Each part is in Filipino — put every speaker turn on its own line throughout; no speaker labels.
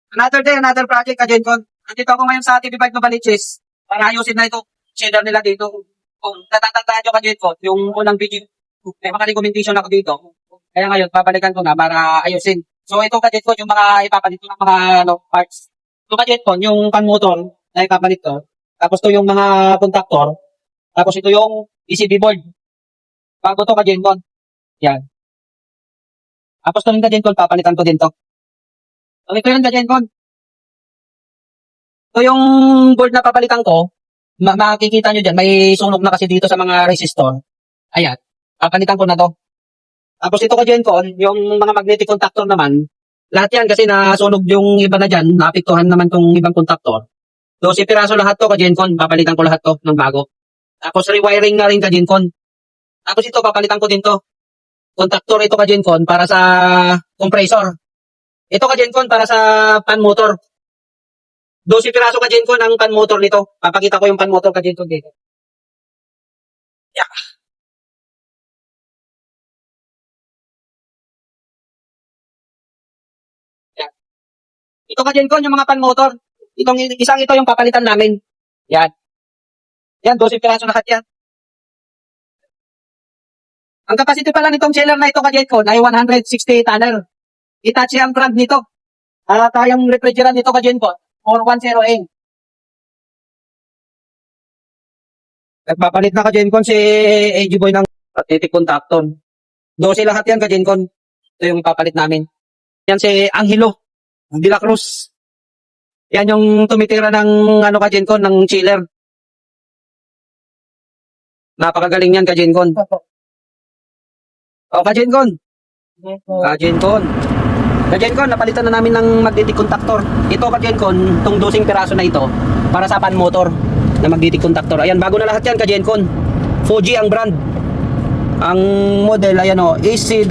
Another day, another project, Kajencon. Nandito ako ngayon sa TV5 Novaliches para ayusin na ito. Shader nila dito. Kung natatandaan nyo, Kajencon, yung unang video, may mga recommendation ako dito. Kaya ngayon, babalikan ko na para ayusin. So ito, Kajencon, yung mga ipapalit ko ng mga parts. Ito, Kajencon, yung pan motor na ipapalit ko. Tapos ito yung mga contactor. Tapos ito yung PCB board. Bago to, Kajencon. Yan. Tapos ito yung Kajencon, papalitan ko din to. So ito yung Kajencon. So yung board na papalitan ko, makikita nyo dyan, may sunog na kasi dito sa mga resistor. Ayan, papalitan ko na to. Tapos ito Kajencon, yung mga magnetic contactor naman, lahat yan kasi nasunog yung iba na dyan, naapektuhan naman tong ibang contactor. So si piraso lahat to Kajencon, papalitan ko lahat to ng bago. Tapos rewiring na rin Kajencon. Tapos ito, papalitan ko din to. Contactor ito Kajencon para sa compressor. Ito Kajencon para sa pan motor. 12 piraso Kajencon ang pan motor nito. Papakita ko yung pan motor Kajencon dito. Yeah. Yeah. Ito Kajencon yung mga pan motor. Isang ito yung papalitan namin. Yan. Yan, 12 piraso lahat yan. Ang capacity pala nitong chiller na ito Kajencon ay 160 tonner. Itachi ang brand nito. Kayang refrigerant nito Kajencon. 410A. Nagpapalit na Kajencon si AG Boy ng magnetic contactor. 12 lahat yan Kajencon. Ito yung papalit namin. Yan si Angelo de la Cruz. Yan yung tumitira ng Kajencon, ng chiller. Napakagaling yan Kajencon. O Kajencon. Kajencon, napalitan na namin ng magnetic contactor. Ito Kajencon, itong 12 piraso na ito para sa pan motor na magnetic contactor. Ayan, bago na lahat yan Kajencon. Fuji ang brand. Ang model, ayan o, AC-0.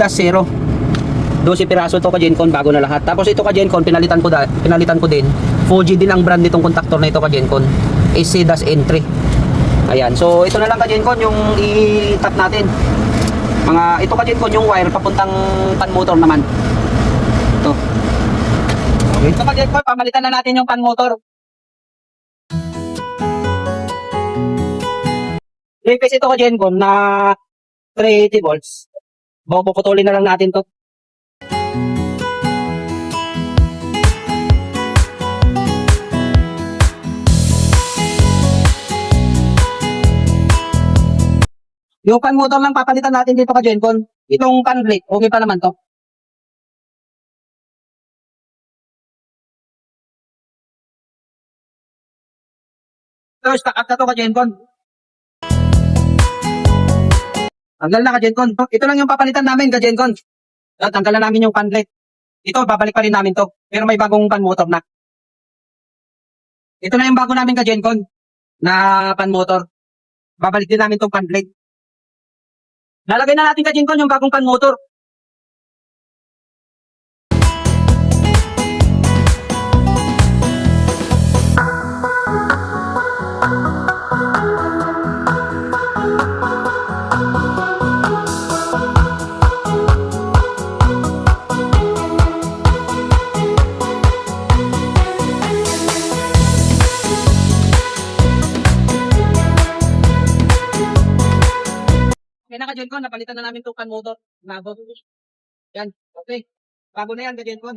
12 piraso to Kajencon, bago na lahat. Tapos ito Kajencon, pinalitan ko din. Fuji din ang brand nitong contactor na ito Kajencon. AC-N3. Ayan, so ito na lang Kajencon yung i-tap natin. Ito Kajencon yung wire papuntang pan motor naman. Ito. Okay. Ito Kajencon, pamalitan na natin yung pan motor. Replace ito Kajencon na 380 volts. Puputulin na lang natin to. Yung pan motor lang papalitan natin dito Kajencon. Itong pan plate, okay pa naman to. So, stock up na to Kajencon. Tanggal na Kajencon. Ito lang yung papalitan namin Kajencon. Tanggal na namin yung pan plate. Ito, babalik pa rin namin to. Pero may bagong pan motor na. Ito na yung bago namin Kajencon na pan motor. Babalik din namin tong pan plate. Lalagay na natin Kajencon yung bagong pan motor. Yan na Kajencon, napalitan na namin itong pan motor. Bago. Yan, okay. Bago na yan Kajencon.